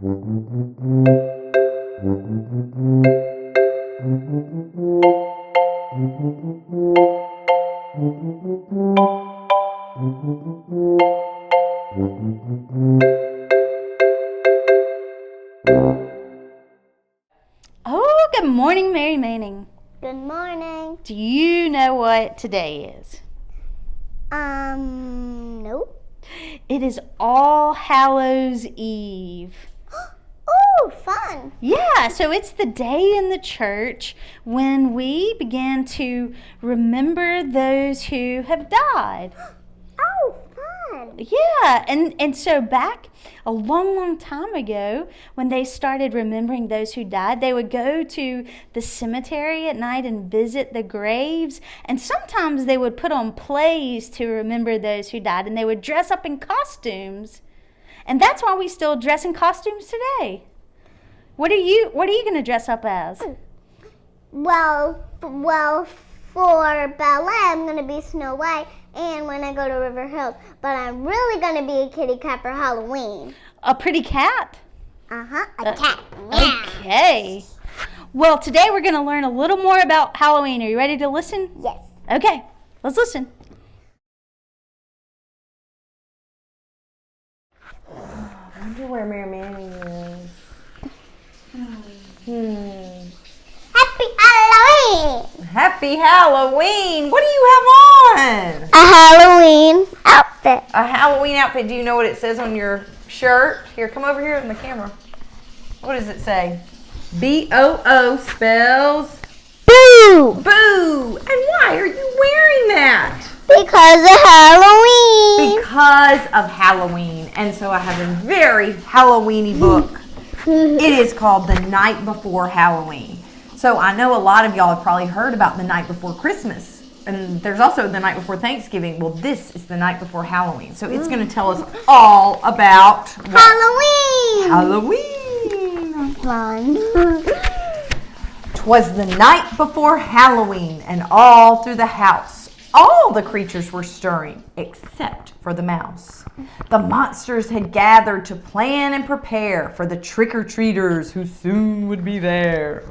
Oh, good morning, Mary Manning. Good morning. Do you know what today is? Nope. It is All Hallows Eve. Oh, fun. Yeah, so it's the day in the church when we begin to remember those who have died. Oh, fun. Yeah, and so back a long time ago, when they started remembering those who died, they would go to the cemetery at night and visit the graves, and sometimes they would put on plays to remember those who died, and they would dress up in costumes. And that's why we still dress in costumes today. What are you going to dress up as? Well, for ballet, I'm going to be Snow White, and when I go to River Hills, but I'm really going to be a kitty cat for Halloween. A pretty cat? A cat. Okay. Well, today we're going to learn a little more about Halloween. Are you ready to listen? Yes. Okay, let's listen. I wonder where Mary Manning is. Happy Halloween! Happy Halloween! What do you have on? A Halloween outfit. A Halloween outfit. Do you know what it says on your shirt? Here, come over here in the camera. What does it say? B-O-O spells Boo! boo. And why are you wearing that? Because of Halloween. Because of Halloween. And so I have a very Halloween-y book. It is called The Night Before Halloween. So I know a lot of y'all have probably heard about The Night Before Christmas. And there's also The Night Before Thanksgiving. Well, this is The Night Before Halloween. So it's going to tell us all about Halloween. Halloween. Fun. 'Twas the night before Halloween, and all through the house all the creatures were stirring, except for the mouse. The monsters had gathered to plan and prepare for the trick-or-treaters who soon would be there.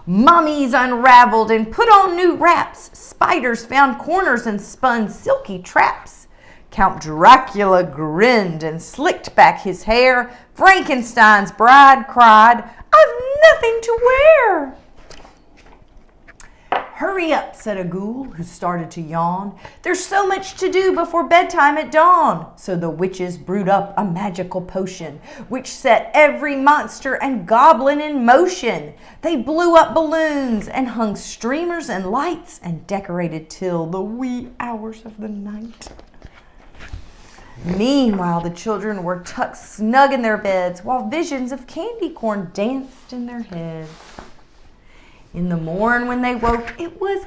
Mummies unraveled and put on new wraps. Spiders found corners and spun silky traps. Count Dracula grinned and slicked back his hair. Frankenstein's bride cried, "I've nothing to wear." "Hurry up," said a ghoul who started to yawn. "There's so much to do before bedtime at dawn." So the witches brewed up a magical potion, which set every monster and goblin in motion. They blew up balloons and hung streamers and lights and decorated till the wee hours of the night. Meanwhile, the children were tucked snug in their beds, while visions of candy corn danced in their heads. In the morn when they woke, it was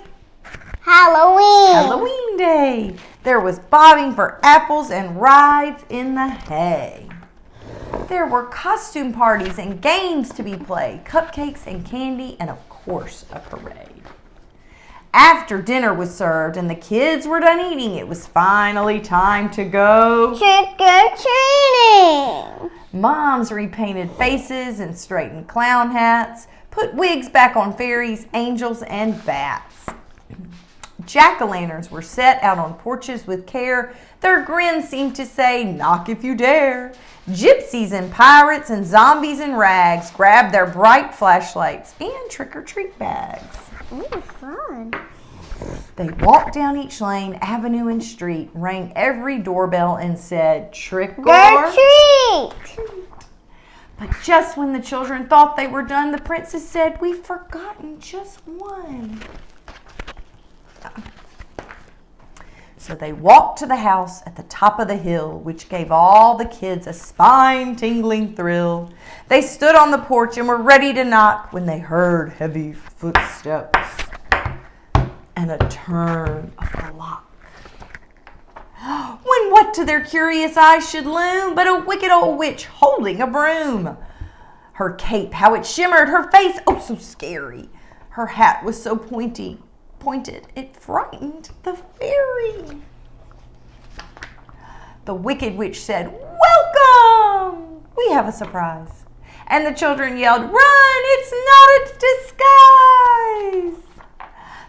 Halloween Day. There was bobbing for apples and rides in the hay. There were costume parties and games to be played, cupcakes and candy, and of course a parade. After dinner was served and the kids were done eating, it was finally time to go trick-or-treating. Moms repainted faces and straightened clown hats, put wigs back on fairies, angels, and bats. Jack-o'-lanterns were set out on porches with care. Their grins seemed to say, "Knock if you dare." Gypsies and pirates and zombies in rags grabbed their bright flashlights and trick-or-treat bags. Ooh, fun. They walked down each lane, avenue, and street, rang every doorbell, and said, "Trick or treat." But just when the children thought they were done, the princess said, "We've forgotten just one." So they walked to the house at the top of the hill, which gave all the kids a spine-tingling thrill. They stood on the porch and were ready to knock when they heard heavy footsteps and a turn of the lock. When what to their curious eyes should loom but a wicked old witch holding a broom. Her cape, how it shimmered, her face, oh so scary. Her hat was so pointed, it frightened the fairy. The wicked witch said, "Welcome!" we have a surprise." And the children yelled, "Run, it's not a disguise!"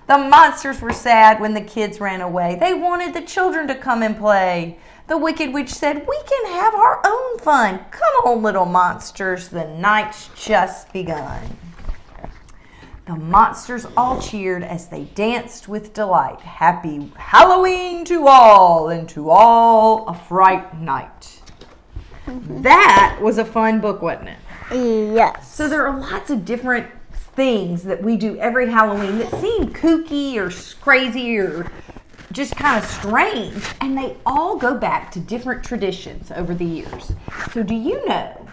The monsters were sad when the kids ran away. They wanted the children to come and play. The Wicked Witch said, "We can have our own fun. Come on, little monsters, the night's just begun." The monsters all cheered as they danced with delight. "Happy Halloween to all, and to all a fright night." That was a fun book, wasn't it? Yes. So there are lots of different things that we do every Halloween that seem kooky or crazy or just kind of strange, and they all go back to different traditions over the years. So do you know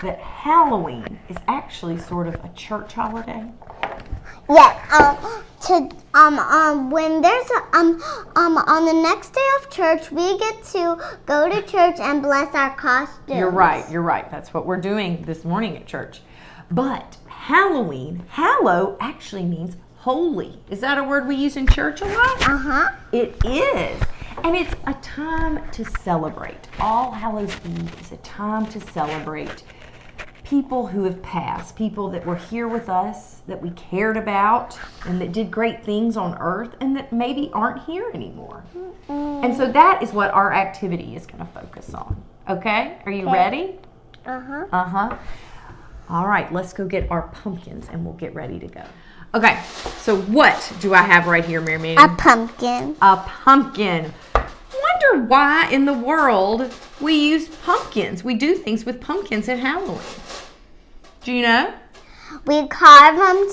that Halloween is actually sort of a church holiday? Yes. When there's on the next day of church, we get to go to church and bless our costumes. You're right. That's what we're doing this morning at church. But Halloween, hallow actually means holy. Is that a word we use in church a lot? It is. And it's a time to celebrate. All Hallows Eve is a time to celebrate people who have passed, people that were here with us, that we cared about, and that did great things on earth, and that maybe aren't here anymore. And so that is what our activity is going to focus on. Okay? Are you ready? All right, let's go get our pumpkins, and we'll get ready to go. Okay, so what do I have right here, Mary Manning? A pumpkin. A pumpkin. Wonder why in the world we use pumpkins. We do things with pumpkins at Halloween. Do you know? We carve them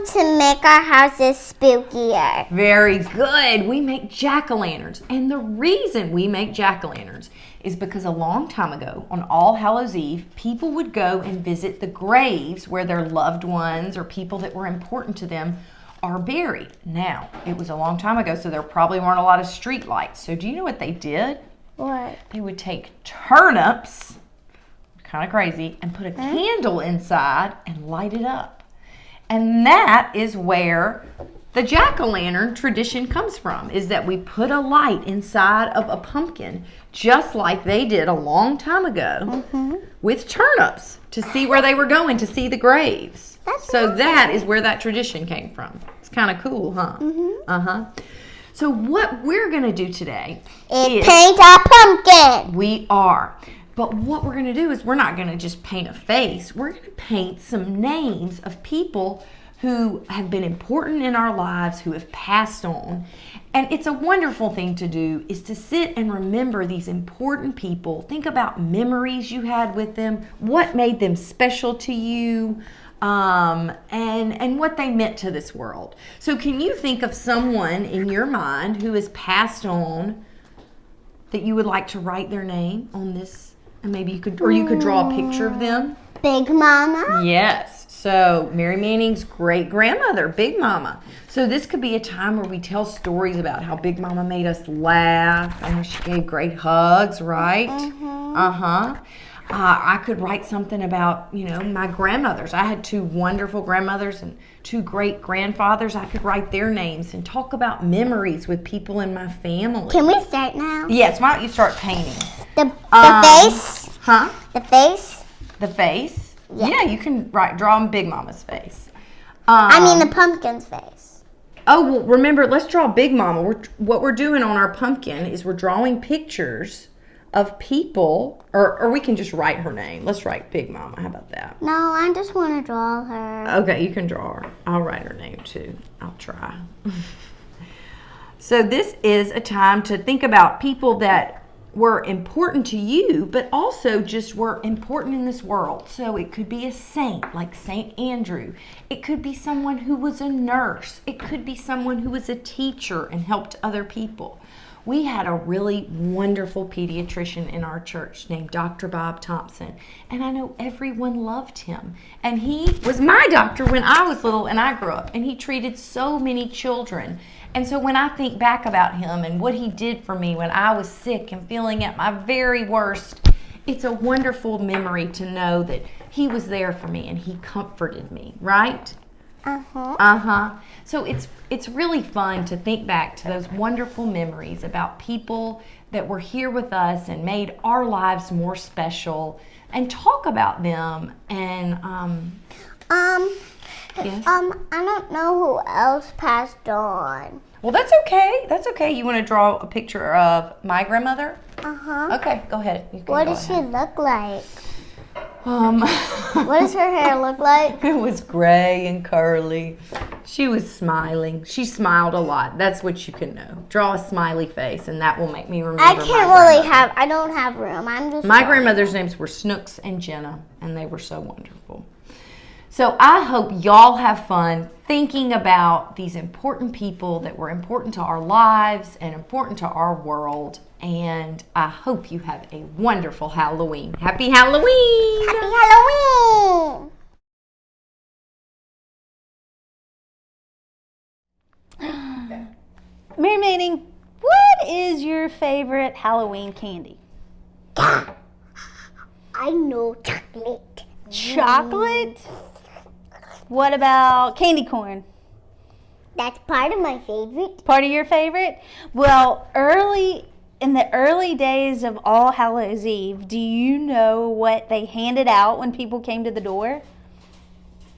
to make our houses spookier. Very good. We make jack-o'-lanterns. And the reason we make jack-o'-lanterns is because a long time ago, on All Hallows Eve, people would go and visit the graves where their loved ones or people that were important to them are buried. Now, it was a long time ago, so there probably weren't a lot of street lights. So do you know what they did? What? They would take turnips, kind of crazy, and put a candle inside and light it up. And that is where the jack-o'-lantern tradition comes from, is that we put a light inside of a pumpkin, just like they did a long time ago with turnips to see where they were going, to see the graves. That is where that tradition came from. It's kind of cool, huh? So what we're going to do today is paint a pumpkin. We are. But what we're going to do is we're not going to just paint a face. We're going to paint some names of people who have been important in our lives, who have passed on. And it's a wonderful thing to do, is to sit and remember these important people. Think about memories you had with them, what made them special to you, and what they meant to this world. So can you think of someone in your mind who has passed on that you would like to write their name on this? And maybe you could draw a picture of them. Big Mama? Yes. So Mary Manning's great grandmother, Big Mama. So this could be a time where we tell stories about how Big Mama made us laugh and how she gave great hugs, right? I could write something about, my grandmothers. I had 2 wonderful grandmothers and 2 great grandfathers. I could write their names and talk about memories with people in my family. Can we start now? Yes. Why don't you start painting? The face? Huh? The face? The face? Yeah, you can draw Big Mama's face. I mean the pumpkin's face. Oh, well, remember, let's draw Big Mama. What we're doing on our pumpkin is we're drawing pictures of people, or we can just write her name. Let's write Big Mama. How about that? No, I just want to draw her. Okay, you can draw her. I'll write her name too. I'll try. So this is a time to think about people that were important to you, but also just were important in this world. So it could be a saint like Saint Andrew. It could be someone who was a nurse. It could be someone who was a teacher and helped other people. We had a really wonderful pediatrician in our church named Dr. Bob Thompson, and I know everyone loved him. And he was my doctor when I was little and I grew up, and he treated so many children. And so when I think back about him and what he did for me when I was sick and feeling at my very worst, it's a wonderful memory to know that he was there for me and he comforted me, right? Uh-huh. So it's really fun to think back to those wonderful memories about people that were here with us and made our lives more special, and talk about them. And yes. I don't know who else passed on. Well, that's okay. That's okay. You want to draw a picture of my grandmother? Uh-huh. Okay, go ahead. You can What go does she ahead. look like? What What does her hair look like? It was gray and curly. She was smiling. She smiled a lot. That's what you can know. Draw a smiley face, and that will make me remember. I can't really have. I don't have room. I'm just. My grandmother's names were Snooks and Jenna, and they were so wonderful. So I hope y'all have fun thinking about these important people that were important to our lives and important to our world. And I hope you have a wonderful Halloween. Happy Halloween! Happy Halloween! Mary Manning, what is your favorite Halloween candy? I know chocolate. Chocolate? What about candy corn? That's part of my favorite. Part of your favorite? Well, in the early days of All Hallows Eve, do you know what they handed out when people came to the door?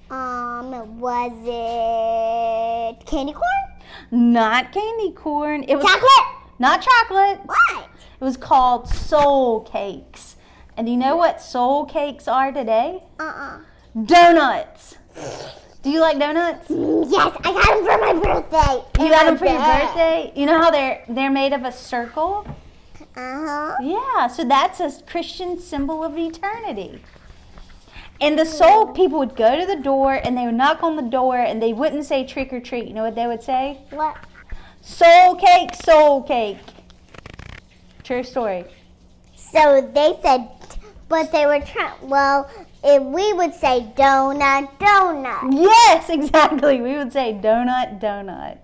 Was it candy corn? Not candy corn. It was Chocolate? Not chocolate. What? It was called soul cakes. And do you know what soul cakes are today? Donuts. Do you like donuts? Yes, I got them for my birthday. You got them for your birthday? You know how they're made of a circle? Uh-huh. Yeah, so that's a Christian symbol of eternity. And the soul people would go to the door and they would knock on the door and they wouldn't say trick or treat. You know what they would say? What? Soul cake, soul cake. True story. So they said, but they were trying, well, if we would say donut, donut. Yes, exactly. We would say donut, donut.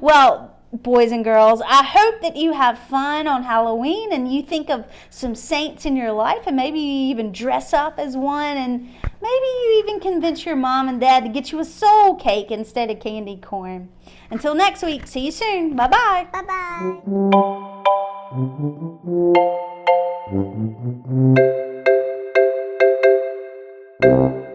Well, boys and girls, I hope that you have fun on Halloween and you think of some saints in your life and maybe you even dress up as one and maybe you even convince your mom and dad to get you a soul cake instead of candy corn. Until next week, see you soon. Bye-bye. Bye-bye.